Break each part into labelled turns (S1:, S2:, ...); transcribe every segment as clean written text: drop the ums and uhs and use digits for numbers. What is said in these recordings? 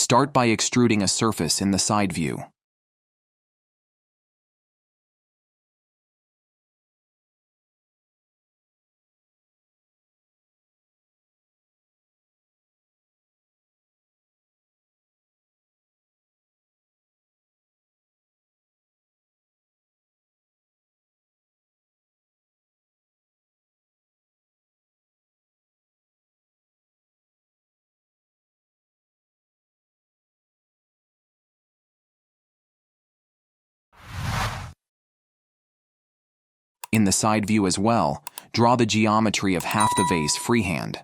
S1: Start by extruding a surface in the side view. In the side view as well, draw the geometry of half the vase freehand.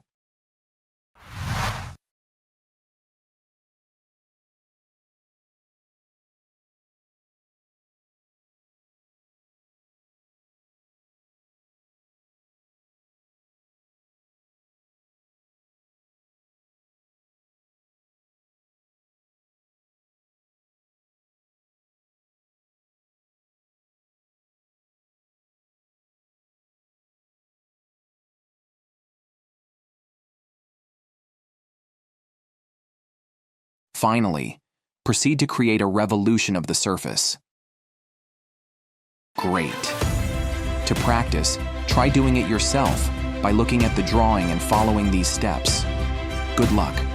S1: Finally, proceed to create a revolution of the surface. Great! To practice, try doing it yourself by looking at the drawing and following these steps. Good luck!